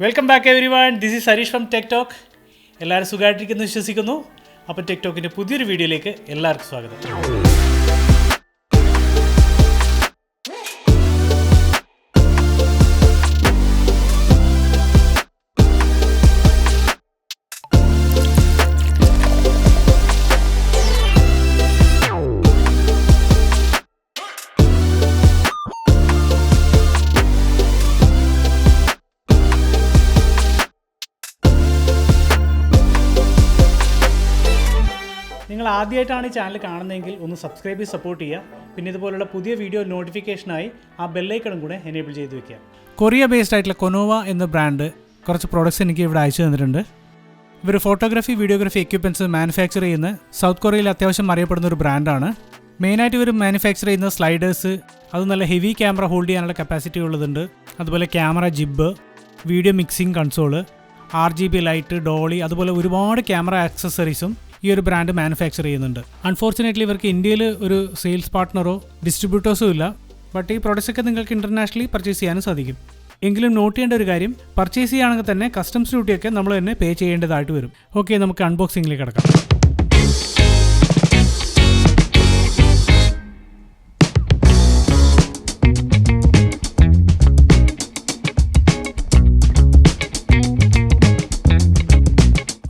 Welcome back everyone. This is Harish from tech talk. എല്ലാവരും സുഖമായിട്ടിരിക്കുന്നു വിശ്വസിക്കുന്നു. അപ്പോൾ ടെക് ടോക്കിൻ്റെ പുതിയൊരു വീഡിയോയിലേക്ക് എല്ലാവർക്കും സ്വാഗതം. നിങ്ങൾ ആദ്യമായിട്ടാണ് ഈ ചാനൽ കാണുന്നതെങ്കിൽ ഒന്ന് സബ്സ്ക്രൈബ് ചെയ്ത് സപ്പോർട്ട് ചെയ്യുക. പിന്നെ ഇതുപോലുള്ള പുതിയ വീഡിയോ നോട്ടിഫിക്കേഷനായി ആ ബെല്ലൈക്കണും കൂടെ എനേബിൾ ചെയ്ത് വെക്കുക. കൊറിയ ബേസ്ഡ് ആയിട്ടുള്ള കൊനോവ എന്ന ബ്രാൻഡ് കുറച്ച് പ്രോഡക്റ്റ്സ് എനിക്ക് ഇവിടെ അയച്ചു തന്നിട്ടുണ്ട്. ഇവർ ഫോട്ടോഗ്രാഫി വീഡിയോഗ്രാഫി എക്യുപ്മെൻറ്റ്സ് മാനുഫാക്ചർ ചെയ്യുന്ന സൗത്ത് കൊറിയയിൽ അത്യാവശ്യം അറിയപ്പെടുന്ന ഒരു ബ്രാൻഡാണ്. മെയിനായിട്ട് ഇവർ മാനുഫാക്ചർ ചെയ്യുന്ന സ്ലൈഡേഴ്സ്, അത് നല്ല ഹെവി ക്യാമറ ഹോൾഡ് ചെയ്യാനുള്ള കപ്പാസിറ്റി ഉള്ളതുണ്ട്. അതുപോലെ camera jib, video mixing console, RGB light, dolly, അതുപോലെ ഒരുപാട് ക്യാമറ ആക്സസറീസും ഈ ഒരു ബ്രാൻഡ് മാനുഫാക്ചർ ചെയ്യുന്നുണ്ട്. അൺഫോർച്ചുനേറ്റ്ലി ഇവർക്ക് ഇന്ത്യയിൽ ഒരു സെയിൽസ് പാർട്ട്ണറോ ഡിസ്ട്രിബ്യൂട്ടേഴ്സോ ഇല്ല. ബട്ട് ഈ പ്രോഡക്റ്റ്സ് ഒക്കെ നിങ്ങൾക്ക് ഇൻ്റർനാഷണലി പർച്ചേസ് ചെയ്യാനും സാധിക്കും. എങ്കിലും നോട്ട് ചെയ്യേണ്ട ഒരു കാര്യം, പർച്ചേസ് ചെയ്യുകയാണെങ്കിൽ തന്നെ കസ്റ്റംസ് ഡ്യൂട്ടിയൊക്കെ നമ്മൾ തന്നെ പേ ചെയ്യേണ്ടതായിട്ട് വരും. ഓക്കെ, നമുക്ക് അൺബോക്സിങ്ങിലേക്ക് കിടക്കാം.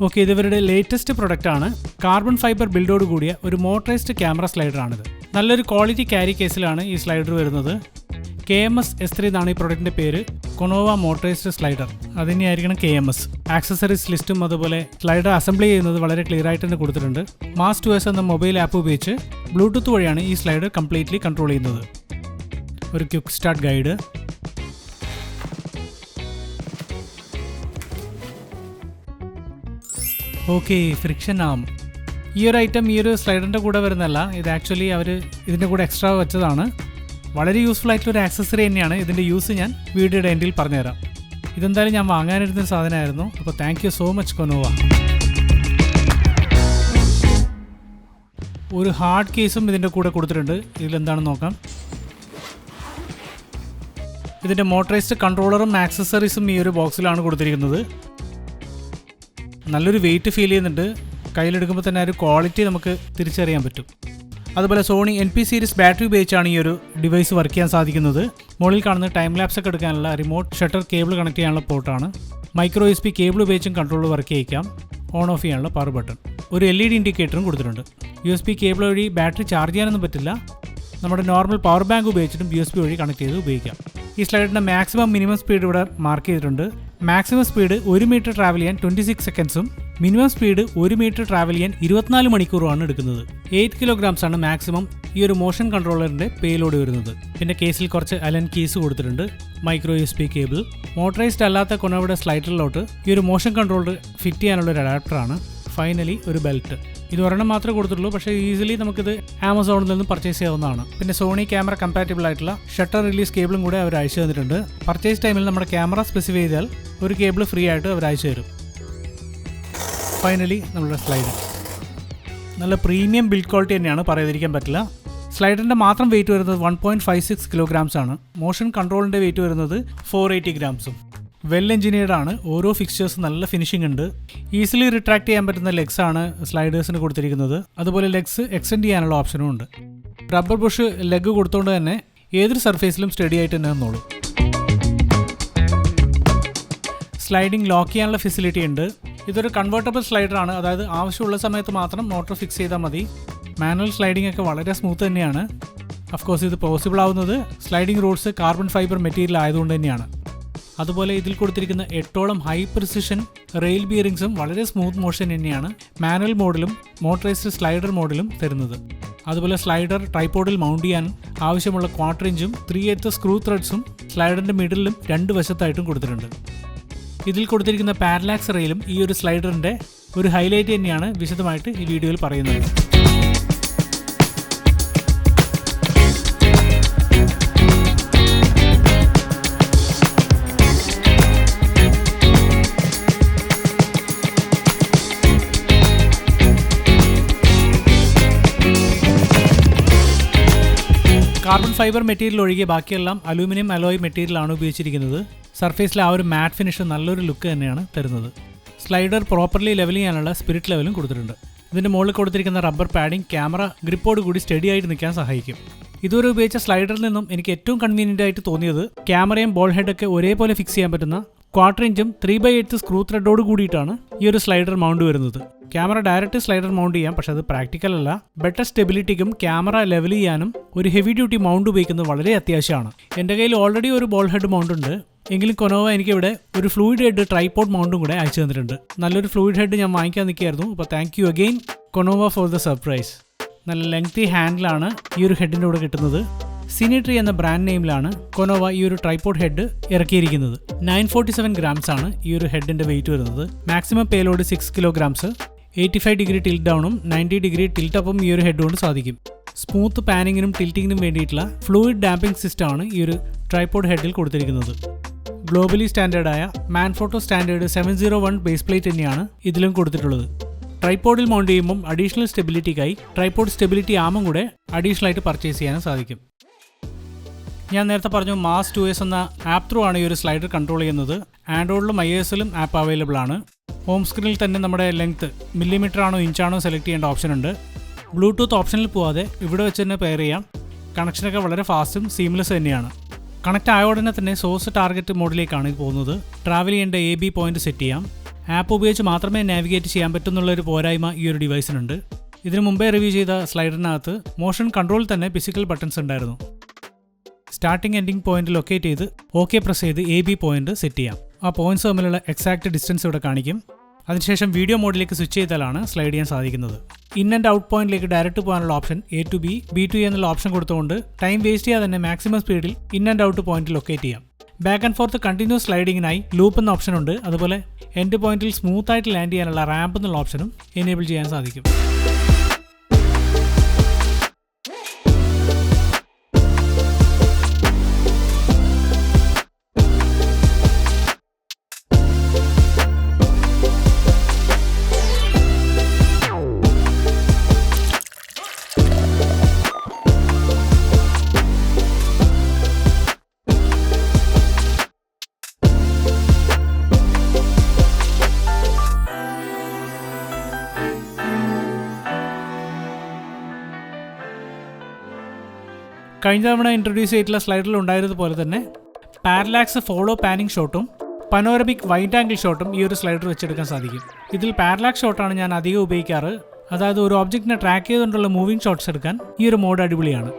ഓക്കെ, ഇത് ഇവരുടെ ലേറ്റസ്റ്റ് പ്രൊഡക്റ്റാണ്. കാർബൺ ഫൈബർ ബിൽഡോട് കൂടിയ ഒരു മോട്ടറൈസ്ഡ് ക്യാമറ സ്ലൈഡറാണിത്. നല്ലൊരു ക്വാളിറ്റി ക്യാരി കേസിലാണ് ഈ സ്ലൈഡർ വരുന്നത്. KMS-S3 എന്നാണ് ഈ പ്രൊഡക്റ്റിൻ്റെ പേര്. കൊനോവ മോട്ടറൈസ്ഡ് സ്ലൈഡർ, അതിനെയായിരിക്കണം KMS. ആക്സസറീസ് ലിസ്റ്റും അതുപോലെ സ്ലൈഡർ അസംബ്ലി ചെയ്യുന്നത് വളരെ ക്ലിയർ ആയിട്ട് തന്നെ കൊടുത്തിട്ടുണ്ട്. മാസ് 2S എന്ന മൊബൈൽ ആപ്പ് ഉപയോഗിച്ച് ബ്ലൂടൂത്ത് വഴിയാണ് ഈ സ്ലൈഡർ കംപ്ലീറ്റ്ലി കൺട്രോൾ ചെയ്യുന്നത്. ഒരു quick start guide, okay, friction arm. ഈ ഒരു ഐറ്റം ഈ ഒരു സ്ലൈഡറിൻ്റെ കൂടെ വരുന്നതല്ല, ഇത് ആക്ച്വലി അവർ ഇതിൻ്റെ കൂടെ എക്സ്ട്രാ വെച്ചതാണ്. വളരെ യൂസ്ഫുൾ ആയിട്ടുള്ളൊരു ആക്സസറി തന്നെയാണ്. ഇതിൻ്റെ യൂസ് ഞാൻ വീഡിയോയുടെ എൻഡിൽ പറഞ്ഞുതരാം. ഇതെന്തായാലും ഞാൻ വാങ്ങാനിരുന്നൊരു സാധനമായിരുന്നു. അപ്പോൾ താങ്ക് യു സോ മച്ച് കൊനോവ. ഒരു ഹാർഡ് കേസും ഇതിൻ്റെ കൂടെ കൊടുത്തിട്ടുണ്ട്. ഇതിലെന്താണെന്ന് നോക്കാം. ഇതിൻ്റെ മോട്ടറൈസ്ഡ് കൺട്രോളറും ആക്സസറീസും ഈ ഒരു ബോക്സിലാണ് കൊടുത്തിരിക്കുന്നത്. നല്ലൊരു വെയിറ്റ് ഫീൽ ചെയ്യുന്നുണ്ട്. കയ്യിലെടുക്കുമ്പോൾ തന്നെ ഒരു ക്വാളിറ്റി നമുക്ക് തിരിച്ചറിയാൻ പറ്റും. അതുപോലെ സോണി NP സീരീസ് ബാറ്ററി ഉപയോഗിച്ചാണ് ഈ ഒരു ഡിവൈസ് വർക്ക് ചെയ്യാൻ സാധിക്കുന്നത്. മുകളിൽ കാണുന്ന ടൈം ലാപ്സ് ഒക്കെ എടുക്കാനുള്ള റിമോട്ട് ഷട്ടർ കേബിൾ കണക്ട് ചെയ്യാനുള്ള പോർട്ടാണ്. മൈക്രോ USB കേബിൾ ഉപയോഗിച്ചും കൺട്രോളർ വർക്ക് ചെയ്യിക്കാം. ഓൺ ഓഫ് ചെയ്യാനുള്ള പവർ ബട്ടൺ, ഒരു LED ഇൻഡിക്കേറ്ററും കൊടുത്തിട്ടുണ്ട്. USB കേബിൾ വഴി ബാറ്ററി ചാർജ് ചെയ്യാനൊന്നും പറ്റില്ല. നമ്മുടെ നോർമൽ പവർ ബാങ്ക് ഉപയോഗിച്ചിട്ടും USB വഴി കണക്ട് ചെയ്ത് ഉപയോഗിക്കാം. ഈ സ്ലൈഡിൻ്റെ മാക്സിമം മിനിമം സ്പീഡ് ഇവിടെ മാർക്ക് ചെയ്തിട്ടുണ്ട്. മാക്സിമം സ്പീഡ് 1 മീറ്റർ ട്രാവൽ ചെയ്യാൻ 26 സെക്കൻഡ്സും മിനിമം സ്പീഡ് 1 മീറ്റർ ട്രാവൽ ചെയ്യാൻ 24 മണിക്കൂറുമാണ് എടുക്കുന്നത്. 8 kilograms ആണ് മാക്സിമം ഈ ഒരു മോഷൻ കൺട്രോളറിൻ്റെ പേലോഡ് വരുന്നത്. പിന്നെ കേസിൽ കുറച്ച് അലൻ കീസ് കൊടുത്തിട്ടുണ്ട്. Micro USB cable. മോട്ടറൈസ്ഡ് അല്ലാത്ത കൊനോവയുടെ സ്ലൈഡറിലോട്ട് ഈ ഒരു മോഷൻ കൺട്രോളർ ഫിറ്റ് ചെയ്യാനുള്ള ഒരു അഡാപ്റ്ററാണ്. ഫൈനലി ഒരു ബെൽറ്റ്. ഇത് ഒരെണ്ണം മാത്രമേ കൊടുത്തിട്ടുള്ളൂ, പക്ഷേ ഈസിലി നമുക്കിത് ആമസോണിൽ നിന്ന് പർച്ചേസ് ചെയ്യാവുന്നതാണ്. പിന്നെ സോണി ക്യാമറ കമ്പാറ്റബിൾ ആയിട്ടുള്ള ഷട്ടർ റിലീസ് കേബിളും കൂടെ അവർ അയച്ചു തന്നിട്ടുണ്ട്. പർച്ചേസ് ടൈമിൽ നമ്മുടെ ക്യാമറ സ്പെസിഫൈ ചെയ്താൽ ഒരു കേബിൾ ഫ്രീ ആയിട്ട് അവർ അയച്ചു തരും. ഫൈനലി നമ്മുടെ സ്ലൈഡർ നല്ല പ്രീമിയം ബിൽഡ് ക്വാളിറ്റി തന്നെയാണ്, പറയാതിരിക്കാൻ പറ്റില്ല. സ്ലൈഡറിൻ്റെ മാത്രം വെയിറ്റ് വരുന്നത് 1.56 kilograms ആണ്. മോഷൻ കൺട്രോളിൻ്റെ വെയിറ്റ് വരുന്നത് 480 grams. വെൽ എഞ്ചിനീയർഡ് ആണ്. ഓരോ ഫിക്സ്ചേഴ്സും നല്ല ഫിനിഷിംഗ് ഉണ്ട്. ഈസിലി റിട്രാക്ട് ചെയ്യാൻ പറ്റുന്ന ലെഗ്സ് ആണ് സ്ലൈഡേഴ്സിന് കൊടുത്തിരിക്കുന്നത്. അതുപോലെ ലെഗ്സ് എക്സ്റ്റെൻഡ് ചെയ്യാനുള്ള ഓപ്ഷനും ഉണ്ട്. റബ്ബർ ബുഷ് ലെഗ് കൊടുത്തുകൊണ്ട് തന്നെ ഏതൊരു സർഫേസിലും സ്റ്റഡി ആയിട്ട് തന്നെ നിന്നോളൂ. സ്ലൈഡിംഗ് ലോക്ക് ചെയ്യാനുള്ള ഫെസിലിറ്റി ഉണ്ട്. ഇതൊരു കൺവേർട്ടബിൾ സ്ലൈഡറാണ്, അതായത് ആവശ്യമുള്ള സമയത്ത് മാത്രം മോട്ടോർ ഫിക്സ് ചെയ്താൽ മതി. മാനുവൽ സ്ലൈഡിംഗ് ഒക്കെ വളരെ സ്മൂത്ത് തന്നെയാണ്. അഫ്കോഴ്സ് ഇത് പോസിബിൾ ആവുന്നത് sliding Roots carbon fibre material ആയതുകൊണ്ട് തന്നെയാണ്. അതുപോലെ ഇതിൽ കൊടുത്തിരിക്കുന്ന 8ഓളം ഹൈ പ്രിസിഷൻ റെയിൽ ബിയറിംഗ്സും വളരെ സ്മൂത്ത് മോഷൻ തന്നെയാണ് മാനുവൽ മോഡിലും മോട്ടറൈസ്ഡ് സ്ലൈഡർ മോഡിലും തരുന്നത്. അതുപോലെ സ്ലൈഡർ ട്രൈപോഡിൽ മൗണ്ട് ചെയ്യാൻ ആവശ്യമുള്ള 1/4 ഇഞ്ചും 3/8 സ്ക്രൂ ത്രെഡ്സും സ്ലൈഡറിൻ്റെ മിഡിലും 2 വശത്തായിട്ടും കൊടുത്തിട്ടുണ്ട്. ഇതിൽ കൊടുത്തിരിക്കുന്ന പാരലാക്സ് റെയിലും ഈ ഒരു സ്ലൈഡറിൻ്റെ ഒരു ഹൈലൈറ്റ് തന്നെയാണ് വിശദമായിട്ട് ഈ വീഡിയോയിൽ പറയുന്നത്. കാർബൺ ഫൈബർ മെറ്റീരിയൽ ഒഴികെ ബാക്കിയെല്ലാം അലൂമിനിയം അലോയ് മെറ്റീരിയലാണ് ഉപയോഗിച്ചിരിക്കുന്നത്. സർഫേസിലെ ആ ഒരു മാറ്റ് ഫിനിഷ് നല്ലൊരു ലുക്ക് തന്നെയാണ് തരുന്നത്. സ്ലൈഡർ പ്രോപ്പർലി ലെവൽ ചെയ്യാനുള്ള സ്പിരിറ്റ് ലെവലും കൊടുത്തിട്ടുണ്ട്. ഇതിൻ്റെ മുകളിൽ കൊടുത്തിരിക്കുന്ന റബ്ബർ പാഡിംഗ് ക്യാമറ ഗ്രിപ്പോട് കൂടി സ്റ്റഡി ആയിട്ട് നിൽക്കാൻ സഹായിക്കും. ഇതുവരെ ഉപയോഗിച്ച സ്ലൈഡറിൽ നിന്നും എനിക്ക് ഏറ്റവും കൺവീനിയൻ്റ് ആയിട്ട് തോന്നിയത് ക്യാമറയും ബോൾ ഹെഡൊക്കെ ഒരേപോലെ ഫിക്സ് ചെയ്യാൻ പറ്റുന്ന 1/4 ഇഞ്ചും 3/8 സ്ക്രൂ ത്രെഡോട് കൂടിയിട്ടാണ് ഈ ഒരു സ്ലൈഡർ മൗണ്ട് വരുന്നത്. ക്യാമറ ഡയറക്റ്റ് സ്ലൈഡർ മൗണ്ട് ചെയ്യാം, പക്ഷെ അത് പ്രാക്ടിക്കൽ അല്ല. ബെറ്റർ സ്റ്റെബിലിറ്റിക്കും ക്യാമറ ലെവൽ ചെയ്യാനും ഒരു ഹെവി ഡ്യൂട്ടി മൗണ്ട് ഉപയോഗിക്കുന്നത് വളരെ അത്യാവശ്യമാണ്. എൻ്റെ കയ്യിൽ ഓൾറെഡി ഒരു ബോൾ ഹെഡ് മൗണ്ട് ഉണ്ട്. എങ്കിലും കൊനോവ എനിക്കിവിടെ ഒരു ഫ്ലൂയിഡ് ഹെഡ് ട്രൈപോഡ് മൗണ്ടും കൂടെ അയച്ചു തന്നിട്ടുണ്ട്. നല്ലൊരു ഫ്ലൂയിഡ് ഹെഡ് ഞാൻ വാങ്ങിക്കാൻ നിൽക്കുകയായിരുന്നു. അപ്പോൾ thank you again Konova for the surprise. നല്ല ലെങ്തി ഹാൻഡിലാണ് ഈ ഒരു ഹെഡിൻ്റെ കൂടെ കിട്ടുന്നത്. സിനിട്രി എന്ന ബ്രാൻഡ് നെയിമിലാണ് കൊനോവ ഈ ഒരു ട്രൈപോഡ് ഹെഡ് ഇറക്കിയിരിക്കുന്നത്. 947 grams ആണ് ഈ ഒരു ഹെഡിൻ്റെ വെയിറ്റ് വരുന്നത്. Maximum payload 6 kilograms. 85 degree tilt ഡൗണും 90 ഡിഗ്രി ടിൽറ്റ് അപ്പും ഈ ഒരു ഹെഡ് കൊണ്ട് സാധിക്കും. സ്മൂത്ത് പാനിങ്ങിനും ടിൽറ്റിങ്ങിനും വേണ്ടിയിട്ടുള്ള ഫ്ലൂയിഡ് ഡാമ്പിംഗ് സിസ്റ്റമാണ് ഈ ഒരു ട്രൈപോഡ് ഹെഡിൽ കൊടുത്തിരിക്കുന്നത്. ഗ്ലോബലി സ്റ്റാൻഡേർഡായ മാൻഫോട്ടോ സ്റ്റാൻഡേർഡ് 701 ബേസ് പ്ലേറ്റ് തന്നെയാണ് ഇതിലും കൊടുത്തിട്ടുള്ളത്. ട്രൈപോഡിൽ മൗണ്ട് ചെയ്യുമ്പോൾ അഡീഷണൽ സ്റ്റെബിലിറ്റിക്കായി ട്രൈപോഡ് സ്റ്റെബിലിറ്റി ആമും കൂടെ അഡീഷണൽ ആയിട്ട് പർച്ചേസ് ചെയ്യാനും സാധിക്കും. ഞാൻ നേരത്തെ പറഞ്ഞു മാസ് 2S എന്ന ആപ്പ് ത്രൂ ആണ് ഈ ഒരു സ്ലൈഡർ കൺട്രോൾ ചെയ്യുന്നത്. ആൻഡ്രോയിഡിലും iOS-ലും ആപ്പ് അവൈലബിൾ ആണ്. ഹോം സ്ക്രീനിൽ തന്നെ നമ്മുടെ ലെങ്ത്ത് മില്ലിമീറ്റർ ആണോ ഇഞ്ചാണോ സെലക്ട് ചെയ്യേണ്ട ഓപ്ഷൻ ഉണ്ട്. ബ്ലൂടൂത്ത് ഓപ്ഷനിൽ പോവാതെ ഇവിടെ വെച്ച് തന്നെ പെയർ ചെയ്യാം. കണക്ഷനൊക്കെ വളരെ ഫാസ്റ്റും സീംലെസ് തന്നെയാണ്. കണക്ട് ആയ ഉടനെ തന്നെ സോഴ്സ് ടാർഗറ്റ് മോഡിലേക്കാണ് ഇത് പോകുന്നത്. ട്രാവൽ ചെയ്യേണ്ട AB പോയിന്റ് സെറ്റ് ചെയ്യാം. ആപ്പ് ഉപയോഗിച്ച് മാത്രമേ നാവിഗേറ്റ് ചെയ്യാൻ പറ്റുന്നുള്ളൊരു പോരായ്മ ഈ ഒരു ഡിവൈസിനുണ്ട്. ഇതിനു മുമ്പേ റിവ്യൂ ചെയ്ത സ്ലൈഡറിനകത്ത് മോഷൻ കൺട്രോളിൽ തന്നെ ഫിസിക്കൽ ബട്ടൺസ് ഉണ്ടായിരുന്നു. സ്റ്റാർട്ടിംഗ് എൻഡിങ് പോയിന്റ് ലൊക്കേറ്റ് ചെയ്ത് ഓക്കെ പ്രസ് ചെയ്ത് AB പോയിന്റ് സെറ്റ് ചെയ്യാം. ആ പോയിന്റ്സ് തമ്മിലുള്ള എക്സാക്ട് ഡിസ്റ്റൻസ് ഇവിടെ കാണിക്കും. അതിനുശേഷം വീഡിയോ മോഡിലേക്ക് സ്വിച്ച് ചെയ്താലാണ് സ്ലൈഡ് ചെയ്യാൻ സാധിക്കുന്നത്. ഇൻ ആൻഡ് ഔട്ട് പോയിന്റിലേക്ക് ഡയറക്റ്റ് പോകാനുള്ള option A to B, B to A എന്നുള്ള ഓപ്ഷൻ കൊടുത്തുകൊണ്ട് ടൈം വേസ്റ്റ് ചെയ്യാതെ തന്നെ മാക്സിമം സ്പീഡിൽ in and out point locate ചെയ്യാം. ബാക്ക് ആൻഡ് ഫോർത്ത് കണ്ടിന്യൂസ് സ്ലൈഡിങ്ങിനായി ലൂപ്പ് എന്ന ഓപ്ഷൻ ഉണ്ട്. അതുപോലെ എൻഡ് പോയിന്റിൽ സ്മൂത്ത് ആയിട്ട് ലാൻഡ് ചെയ്യാനുള്ള റാമ്പ് എന്നുള്ള ഓപ്ഷനും എനേബിൾ ചെയ്യാൻ സാധിക്കും. കഴിഞ്ഞ തവണ ഇൻട്രൊഡ്യൂസ് ചെയ്തിട്ടുള്ള സ്ലൈഡറിൽ ഉണ്ടായിരുന്നതുപോലെ തന്നെ പാരലാക്സ് ഫോളോ പാനിങ് ഷോട്ടും പനോരമിക് വൈഡ് ആംഗിൾ ഷോട്ടും ഈ ഒരു സ്ലൈഡർ വെച്ചെടുക്കാൻ സാധിക്കും. ഇതിൽ പാരലാക്സ് ഷോട്ടാണ് ഞാൻ അധികം ഉപയോഗിക്കാറ്. അതായത് ഒരു ഒബ്ജക്റ്റിനെ ട്രാക്ക് ചെയ്തുകൊണ്ടുള്ള മൂവിങ് ഷോട്ട്സ് എടുക്കാൻ ഈ ഒരു മോഡ് അടിപൊളിയാണ്.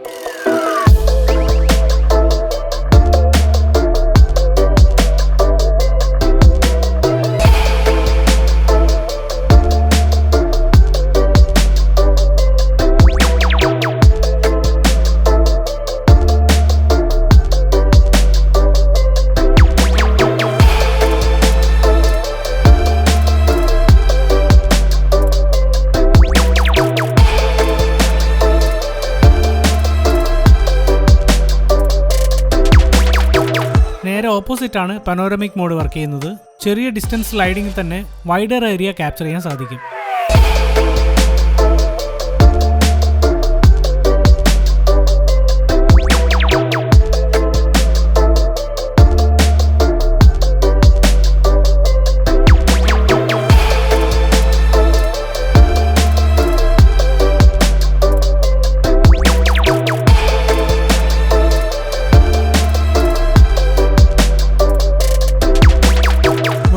നേരെ ഓപ്പോസിറ്റ് ആണ് പനോരമിക് മോഡ് വർക്ക് ചെയ്യുന്നത്. ചെറിയ ഡിസ്റ്റൻസ് സ്ലൈഡിങ്ങിൽ തന്നെ വൈഡർ ഏരിയ ക്യാപ്ചർ ചെയ്യാൻ സാധിക്കും.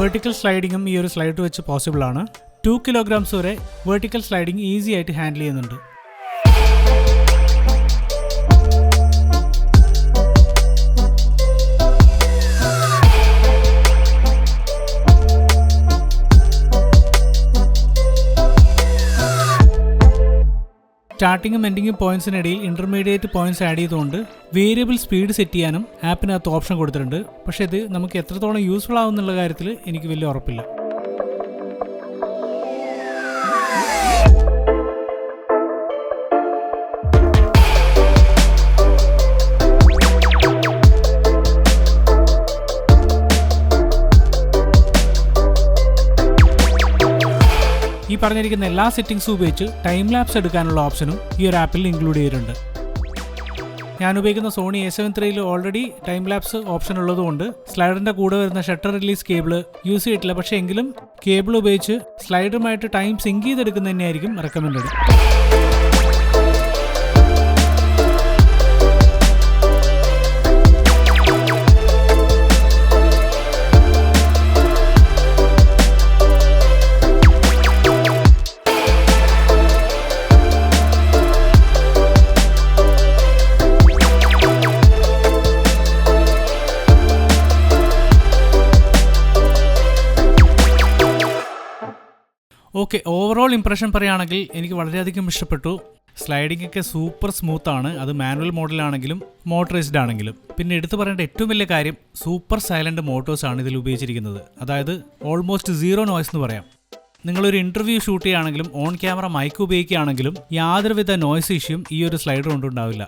വെർട്ടിക്കൽ സ്ലൈഡിങ്ങും ഈ ഒരു സ്ലൈഡർ വെച്ച് പോസിബിൾ ആണ്. 2 kilograms വരെ വെർട്ടിക്കൽ സ്ലൈഡിങ് ഈസി ആയിട്ട് ഹാൻഡിൽ ചെയ്യുന്നുണ്ട്. സ്റ്റാർട്ടിങ്ങും എൻഡിങ്ങും പോയിന്റ്സിനിടയിൽ ഇന്റർമീഡിയറ്റ് പോയിന്റ്സ് ആഡ് ചെയ്തുകൊണ്ട് വേരിയബിൾ സ്പീഡ് സെറ്റ് ചെയ്യാനും ആപ്പിനകത്ത് ഓപ്ഷൻ കൊടുത്തിട്ടുണ്ട്. പക്ഷേ ഇത് നമുക്ക് എത്രത്തോളം യൂസ്ഫുൾ ആവുന്നുള്ള കാര്യത്തിൽ എനിക്ക് വലിയ ഉറപ്പില്ല. ഈ പറഞ്ഞിരിക്കുന്ന എല്ലാ സെറ്റിംഗ്സും ഉപയോഗിച്ച് ടൈം ലാപ്സ് എടുക്കാനുള്ള ഓപ്ഷനും ഈ ഒരു ആപ്പിൽ ഇൻക്ലൂഡ് ചെയ്തിട്ടുണ്ട്. ഞാൻ ഉപയോഗിക്കുന്ന Sony A7 III already time lapse option ഉള്ളതുകൊണ്ട് സ്ലൈഡറിൻ്റെ കൂടെ വരുന്ന ഷട്ടർ റിലീസ് കേബിൾ യൂസ് ചെയ്തിട്ടില്ല. പക്ഷേ എങ്കിലും കേബിൾ ഉപയോഗിച്ച് സ്ലൈഡറുമായിട്ട് ടൈം സിങ്ക് ചെയ്തെടുക്കുന്നത് തന്നെയായിരിക്കും റെക്കമെൻഡഡ്. ഓക്കെ, ഓവറോൾ ഇംപ്രഷൻ പറയുകയാണെങ്കിൽ എനിക്ക് വളരെയധികം ഇഷ്ടപ്പെട്ടു. സ്ലൈഡിംഗ് ഒക്കെ സൂപ്പർ സ്മൂത്താണ്, അത് മാനുവൽ മോഡലാണെങ്കിലും മോട്ടറൈസ്ഡ് ആണെങ്കിലും. പിന്നെ എടുത്തു പറയേണ്ട ഏറ്റവും വലിയ കാര്യം സൂപ്പർ സൈലൻറ്റ് മോട്ടോഴ്സാണ് ഇതിൽ ഉപയോഗിച്ചിരിക്കുന്നത്. അതായത് ഓൾമോസ്റ്റ് സീറോ നോയ്സ് എന്ന് പറയാം. നിങ്ങളൊരു ഇൻ്റർവ്യൂ ഷൂട്ട് ചെയ്യുകയാണെങ്കിലും ഓൺ ക്യാമറ മൈക്ക് ഉപയോഗിക്കുകയാണെങ്കിലും യാതൊരുവിധ നോയ്സ് ഇഷ്യൂയും ഈ ഒരു സ്ലൈഡർ കൊണ്ടുണ്ടാവില്ല.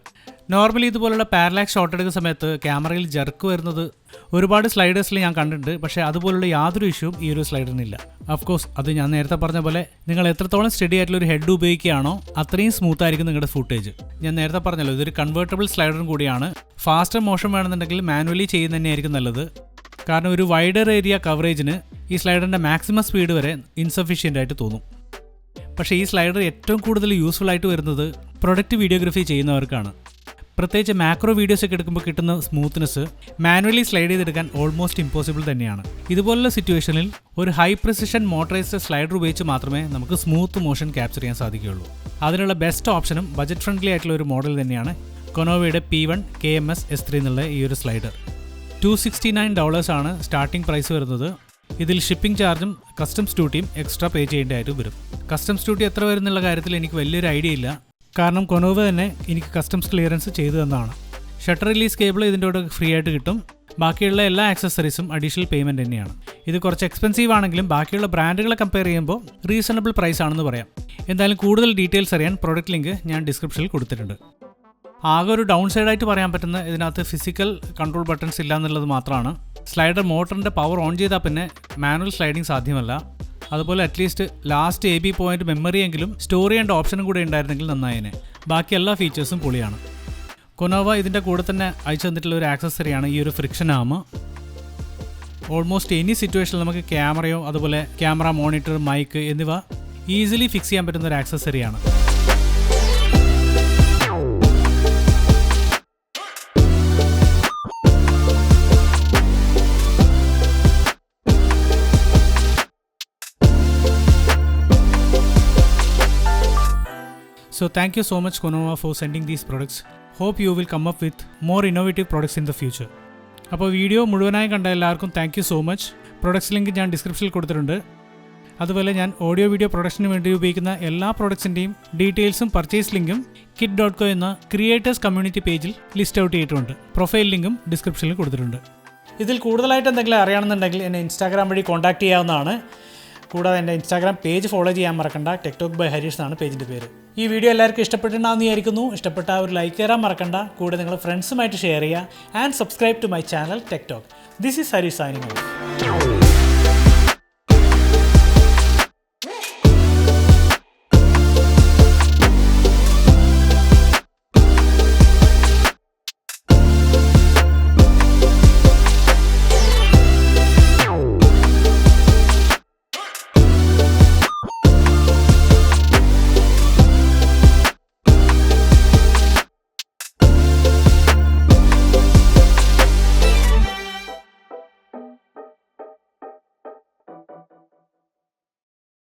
നോർമലി ഇതുപോലുള്ള പാരലാക്സ് ഷോട്ട് എടുക്കുന്ന സമയത്ത് ക്യാമറയിൽ ജർക്ക് വരുന്നത് ഒരുപാട് സ്ലൈഡേഴ്സിൽ ഞാൻ കണ്ടിട്ടുണ്ട്. പക്ഷേ അതുപോലുള്ള യാതൊരു ഇഷ്യൂവും ഈ ഒരു സ്ലൈഡറിനില്ല. ഓഫ്കോഴ്സ് അത് ഞാൻ നേരത്തെ പറഞ്ഞ പോലെ നിങ്ങൾ എത്രത്തോളം സ്റ്റഡി ആയിട്ടുള്ള ഒരു ഹെഡ് ഉപയോഗിക്കുകയാണോ അത്രയും സ്മൂത്ത് ആയിരിക്കും നിങ്ങളുടെ ഫുട്ടേജ്. ഞാൻ നേരത്തെ പറഞ്ഞല്ലോ, ഇതൊരു കൺവേർട്ടബിൾ സ്ലൈഡറും കൂടിയാണ്. ഫാസ്റ്റർ മോഷൻ വേണമെന്നുണ്ടെങ്കിൽ മാനുവലി ചെയ്യുന്നത് തന്നെയായിരിക്കും നല്ലത്. കാരണം ഒരു വൈഡർ ഏരിയ കവറേജിന് ഈ സ്ലൈഡറിൻ്റെ മാക്സിമം സ്പീഡ് വരെ ഇൻസഫിഷ്യൻ്റ് ആയിട്ട് തോന്നും. പക്ഷേ ഈ സ്ലൈഡർ ഏറ്റവും കൂടുതൽ യൂസ്ഫുൾ ആയിട്ട് വരുന്നത് പ്രൊഡക്റ്റ് വീഡിയോഗ്രാഫി ചെയ്യുന്നവർക്കാണ്. പ്രത്യേകിച്ച് മാക്രോ വീഡിയോസ് ഒക്കെ എടുക്കുമ്പോൾ കിട്ടുന്ന സ്മൂത്ത്നെസ് മാനുവലി സ്ലൈഡ് ചെയ്തെടുക്കാൻ ഓൾമോസ്റ്റ് ഇമ്പോസിബിൾ തന്നെയാണ്. ഇതുപോലുള്ള സിറ്റുവേഷനിൽ ഒരു ഹൈ പ്രിസിഷൻ മോട്ടറൈസ്ഡ് സ്ലൈഡർ ഉപയോഗിച്ച് മാത്രമേ നമുക്ക് സ്മൂത്ത് മോഷൻ ക്യാപ്ചർ ചെയ്യാൻ സാധിക്കുകയുള്ളൂ. അതിനുള്ള ബെസ്റ്റ് ഓപ്ഷനും ബജറ്റ് ഫ്രണ്ട്ലി ആയിട്ടുള്ള ഒരു മോഡൽ തന്നെയാണ് കൊനോവയുടെ P1 KMS-S3 എന്നുള്ള ഈ ഒരു സ്ലൈഡർ. $269 ആണ് സ്റ്റാർട്ടിംഗ് പ്രൈസ് വരുന്നത്. ഇതിൽ ഷിപ്പിംഗ് ചാർജും കസ്റ്റംസ് ഡ്യൂട്ടിയും എക്സ്ട്രാ പേ ചെയ്യേണ്ടതായിട്ട് വരും. കസ്റ്റംസ് ഡ്യൂട്ടി എത്ര വരുന്നുള്ള കാര്യത്തിൽ എനിക്ക് വലിയൊരു ഐഡിയ ഇല്ല. കാരണം കൊനോവ തന്നെ എനിക്ക് കസ്റ്റംസ് ക്ലിയറൻസ് ചെയ്തു തന്നതാണ്. ഷട്ടർ റിലീസ് കേബിൾ ഇതിൻ്റെ കൂടെ ഫ്രീ ആയിട്ട് കിട്ടും. ബാക്കിയുള്ള എല്ലാ ആക്സസറീസും അഡീഷണൽ പേയ്മെൻറ്റ് തന്നെയാണ്. ഇത് കുറച്ച് എക്സ്പെൻസീവ് ആണെങ്കിലും ബാക്കിയുള്ള ബ്രാൻഡുകളെ കമ്പയർ ചെയ്യുമ്പോൾ റീസണബിൾ പ്രൈസ് ആണെന്ന് പറയാം. എന്തായാലും കൂടുതൽ ഡീറ്റെയിൽസ് അറിയാൻ പ്രൊഡക്റ്റ് ലിങ്ക് ഞാൻ ഡിസ്ക്രിപ്ഷനിൽ കൊടുത്തിട്ടുണ്ട്. ആകെ ഒരു ഡൗൺ സൈഡായിട്ട് പറയാൻ പറ്റുന്ന ഇതിനകത്ത് ഫിസിക്കൽ കൺട്രോൾ ബട്ടൺസ് ഇല്ല എന്നുള്ളത് മാത്രമാണ്. സ്ലൈഡർ മോട്ടറിൻ്റെ പവർ ഓൺ ചെയ്താൽ പിന്നെ മാനുവൽ സ്ലൈഡിങ് സാധ്യമല്ല. അതുപോലെ അറ്റ്ലീസ്റ്റ് ലാസ്റ്റ് AB പോയിന്റ് മെമ്മറിയെങ്കിലും സ്റ്റോർ ചെയ്യേണ്ട ഓപ്ഷനും കൂടെ ഉണ്ടായിരുന്നെങ്കിൽ നന്നായേനെ. ബാക്കി എല്ലാ ഫീച്ചേഴ്സും പൊളിയാണ്. കൊനോവ ഇതിൻ്റെ കൂടെ തന്നെ അയച്ചു തന്നിട്ടുള്ള ഒരു ആക്സസറിയാണ് ഈ ഒരു ഫ്രിക്ഷൻ ആം. ഓൾമോസ്റ്റ് എനി സിറ്റുവേഷനിൽ നമുക്ക് ക്യാമറയോ അതുപോലെ ക്യാമറ മോണിറ്റർ മൈക്ക് എന്നിവ ഈസിലി ഫിക്സ് ചെയ്യാൻ പറ്റുന്ന ഒരു ആക്സസറിയാണ്. So thank you so much Konova for sending these products. Hope you will come up with more innovative products in the future. അപ്പോൾ വീഡിയോ മുഴുവനായി കണ്ട എല്ലാവർക്കും thank you so much. Products link ഞാൻ ഡിസ്ക്രിപ്ഷനിൽ കൊടുത്തിട്ടുണ്ട്. അതുപോലെ ഞാൻ ഓഡിയോ വീഡിയോ പ്രൊഡക്ഷന് വേണ്ടി ഉപയോഗിക്കുന്ന എല്ലാ പ്രൊഡക്ട്സിൻ്റെയും ഡീറ്റെയിൽസും പർച്ചേസ് ലിങ്കും kit.co എന്ന ക്രിയേറ്റേഴ്സ് കമ്മ്യൂണിറ്റി പേജിൽ ലിസ്റ്റ് ഔട്ട് ചെയ്തിട്ടുണ്ട്. പ്രൊഫൈൽ ലിങ്കും ഡിസ്ക്രിപ്ഷനിൽ കൊടുത്തിട്ടുണ്ട്. ഇതിൽ കൂടുതലായിട്ട് എന്തെങ്കിലും അറിയണമെന്നുണ്ടെങ്കിൽ എന്നെ ഇൻസ്റ്റാഗ്രാം വഴി കോൺടാക്ട് ചെയ്യാവുന്നതാണ്. കൂടാതെ എൻ്റെ ഇൻസ്റ്റാഗ്രാം പേജ് ഫോളോ ചെയ്യാൻ മറക്കണ്ട. ടെക് ടോക്ക് ബൈ ഹരീഷ് എന്നാണ് പേജിൻ്റെ പേര്. ഈ വീഡിയോ എല്ലാവർക്കും ഇഷ്ടപ്പെട്ടിട്ടുണ്ടാകുമെന്ന് വിചാരിക്കുന്നു. ഇഷ്ടപ്പെട്ട ഒരു ലൈക്ക് തരാൻ മറക്കണ്ട. കൂടെ നിങ്ങൾ ഫ്രണ്ട്സുമായിട്ട് ഷെയർ ചെയ്യുക. And subscribe to my channel Tech Talk. This is Harish signing of.